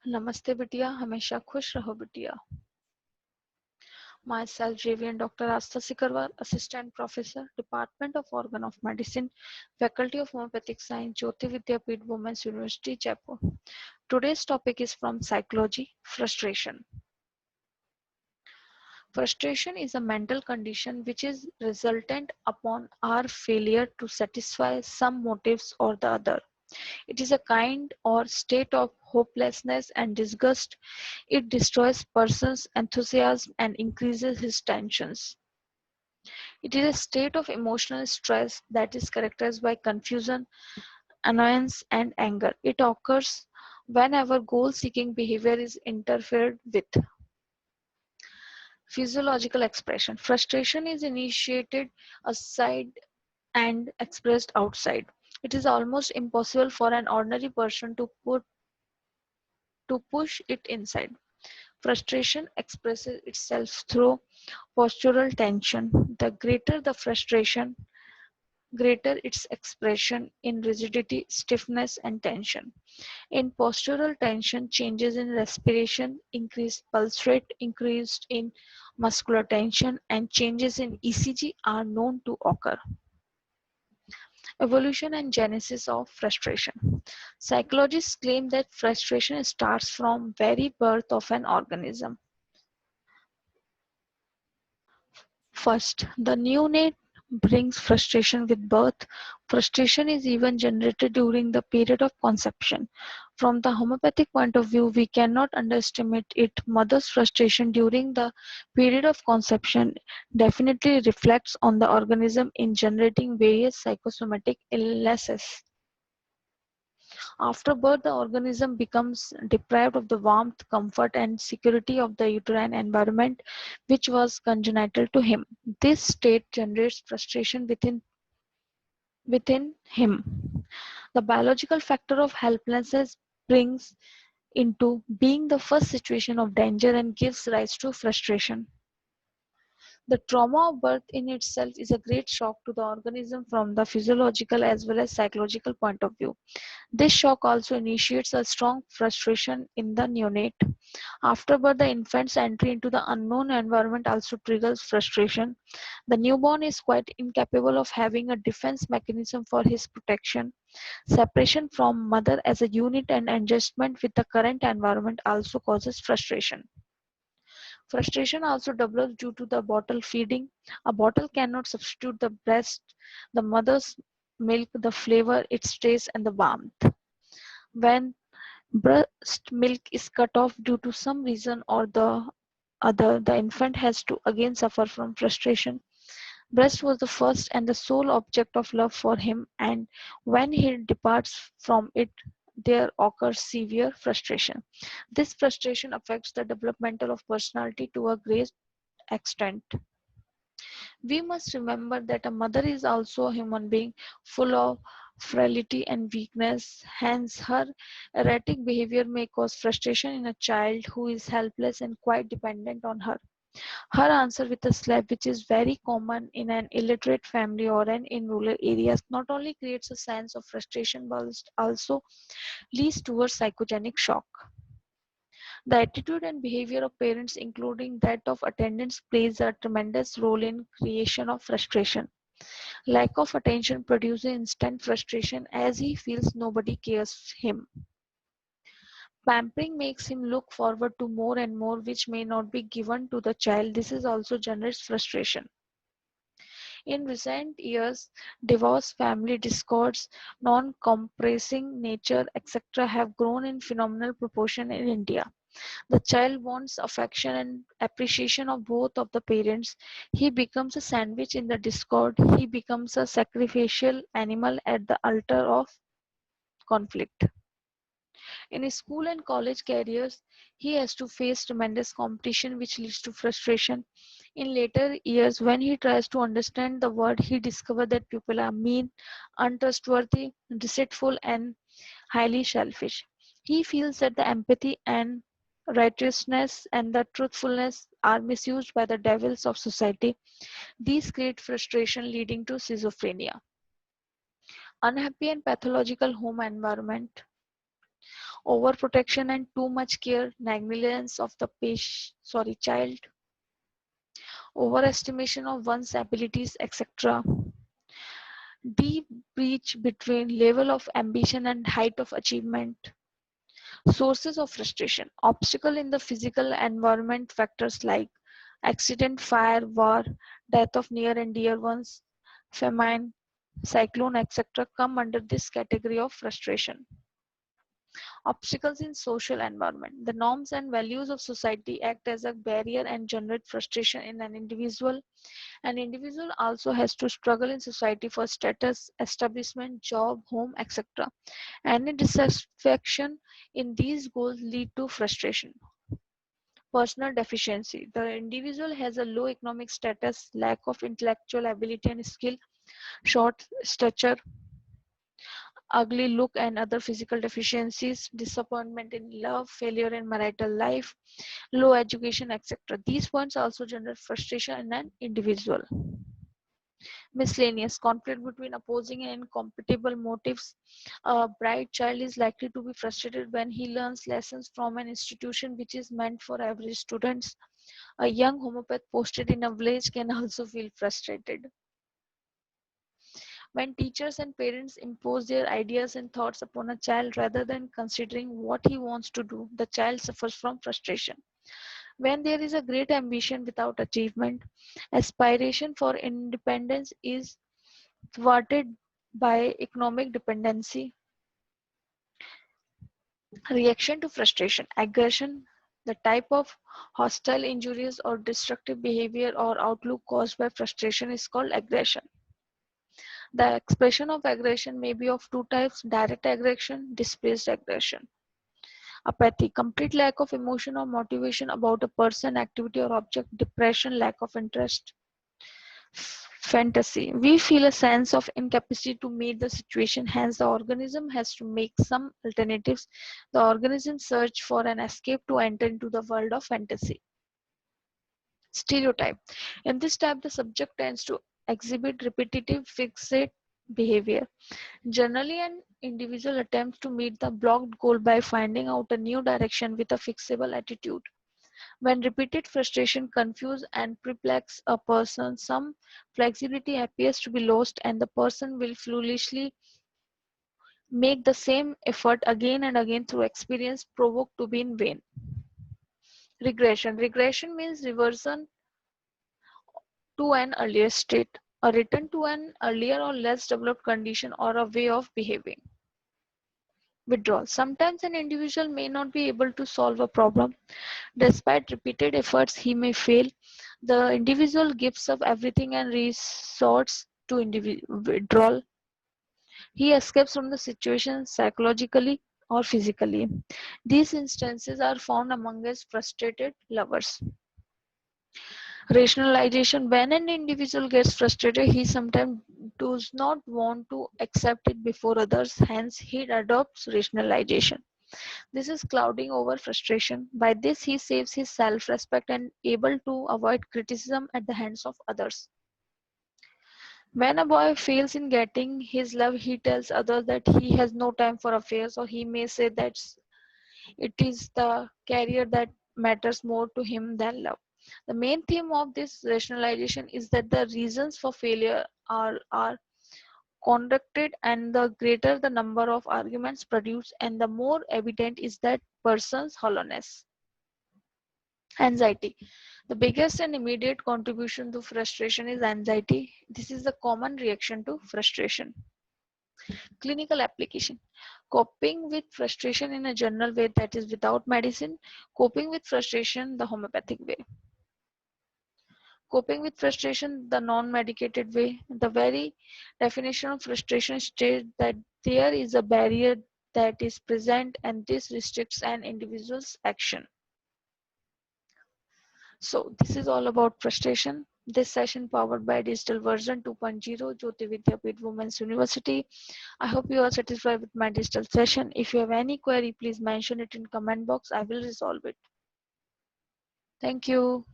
नमस्ते बिटिया, हमेशा खुश रहो बिटिया। Myself, Javian Dr. Asta Sikarwar, Assistant Professor, Department of Organ of Medicine, Faculty of Homeopathic Science, Jyoti Vidyapeeth Women's University, Jaipur. Today's topic is from psychology, frustration. Frustration is a mental condition which is resultant upon our failure to satisfy some motives or the other. It is a kind or state of hopelessness and disgust. It destroys person's enthusiasm and increases his tensions. It is a state of emotional stress that is characterized by confusion, annoyance, and anger. It occurs whenever goal seeking behavior is interfered with. Physiological expression. Frustration is initiated aside and expressed outside. It is almost impossible for an ordinary person to push it inside. Frustration expresses itself through postural tension. The greater the frustration, greater its expression in rigidity, stiffness, and tension. In postural tension, changes in respiration, increased pulse rate, increased in muscular tension, and changes in ECG are known to occur. Evolution and genesis of frustration. Psychologists claim that frustration starts from very birth of an organism. First, the neonate brings frustration with birth. Frustration is even generated during the period of conception. From the homeopathic point of view, we cannot underestimate it. Mother's frustration during the period of conception definitely reflects on the organism in generating various psychosomatic illnesses. After birth, the organism becomes deprived of the warmth, comfort, and security of the uterine environment, which was congenital to him. This state generates frustration within him. The biological factor of helplessness brings into being the first situation of danger and gives rise to frustration. The trauma of birth in itself is a great shock to the organism from the physiological as well as psychological point of view. This shock also initiates a strong frustration in the neonate. After birth, the infant's entry into the unknown environment also triggers frustration. The newborn is quite incapable of having a defense mechanism for his protection. Separation from mother as a unit and adjustment with the current environment also causes frustration. Frustration also develops due to the bottle feeding. A bottle cannot substitute the breast, the mother's milk, the flavor, its taste, and the warmth. When breast milk is cut off due to some reason or the other, the infant has to again suffer from frustration. Breast was the first and the sole object of love for him, and when he departs from it, there occurs severe frustration. This frustration affects the developmental of personality to a great extent. We must remember that a mother is also a human being full of frailty and weakness. Hence, her erratic behavior may cause frustration in a child who is helpless and quite dependent on her. Her answer with a slap, which is very common in an illiterate family or in rural areas, not only creates a sense of frustration but also leads towards psychogenic shock. The attitude and behavior of parents, including that of attendants, plays a tremendous role in creation of frustration. Lack of attention produces instant frustration as he feels nobody cares him. Pampering makes him look forward to more and more which may not be given to the child. This is also generates frustration. In recent years, divorce, family discords, non-compressing nature, etc. have grown in phenomenal proportion in India. The child wants affection and appreciation of both of the parents. He becomes a sandwich in the discord. He becomes a sacrificial animal at the altar of conflict. In his school and college careers, he has to face tremendous competition, which leads to frustration. In later years, when he tries to understand the world, he discovers that people are mean, untrustworthy, deceitful, and highly selfish. He feels that the empathy and righteousness and the truthfulness are misused by the devils of society. These create frustration leading to schizophrenia. Unhappy and pathological home environment. overprotection and too much care, negligence of the child, overestimation of one's abilities, etc. Deep breach between level of ambition and height of achievement. Sources of frustration. Obstacle in the physical environment factors like accident, fire, war, death of near and dear ones, famine, cyclone, etc. come under this category of frustration. Obstacles in social environment. The norms and values of society act as a barrier and generate frustration in an individual. An individual also has to struggle in society for status, establishment, job, home, etc. Any dissatisfaction in these goals lead to frustration. Personal deficiency. The individual has a low economic status, lack of intellectual ability and skill, short stature, ugly look and other physical deficiencies, disappointment in love, failure in marital life, low education, etc. These points also generate frustration in an individual. Miscellaneous conflict between opposing and incompatible motives. A bright child is likely to be frustrated when he learns lessons from an institution which is meant for average students. A young homeopath posted in a village can also feel frustrated. When teachers and parents impose their ideas and thoughts upon a child rather than considering what he wants to do, the child suffers from frustration. When there is a great ambition without achievement, aspiration for independence is thwarted by economic dependency. Reaction to frustration, aggression, the type of hostile, injurious, or destructive behavior or outlook caused by frustration is called aggression. The expression of aggression may be of two types: direct aggression, displaced aggression. Apathy, complete lack of emotion or motivation about a person, activity, or object. Depression, lack of interest. Fantasy, we feel a sense of incapacity to meet the situation, hence the organism has to make some alternatives. The organism search for an escape to enter into the world of fantasy. Stereotype, in this type the subject tends to exhibit repetitive fixate behavior. Generally an individual attempts to meet the blocked goal by finding out a new direction with a fixable attitude. When repeated frustration confuse and perplex a person, some flexibility appears to be lost and the person will foolishly make the same effort again and again through experience provoked to be in vain. Regression. Regression means reversion to an earlier state, a return to an earlier or less developed condition or a way of behaving. Withdrawal. Sometimes an individual may not be able to solve a problem. Despite repeated efforts, he may fail. The individual gives up everything and resorts to withdrawal. He escapes from the situation psychologically or physically. These instances are found among his frustrated lovers. Rationalization. When an individual gets frustrated, he sometimes does not want to accept it before others, hence, he adopts rationalization. This is clouding over frustration. By this, he saves his self respect and able to avoid criticism at the hands of others. When a boy fails in getting his love, he tells others that he has no time for affairs, or he may say that it is the career that matters more to him than love. The main theme of this rationalization is that the reasons for failure are conducted, and the greater the number of arguments produced, and the more evident is that person's hollowness. Anxiety. The biggest and immediate contribution to frustration is anxiety. This is the common reaction to frustration. Clinical application. Coping with frustration in a general way, that is without medicine. Coping with frustration the homeopathic way. Coping with frustration the non-medicated way. The very definition of frustration states that there is a barrier that is present and this restricts an individual's action. So this is all about frustration. This session powered by Digital Version 2.0 Jyoti Vidyapeeth Women's University. I hope you are satisfied with my digital session. If you have any query, please mention it in comment box. I will resolve it. Thank you.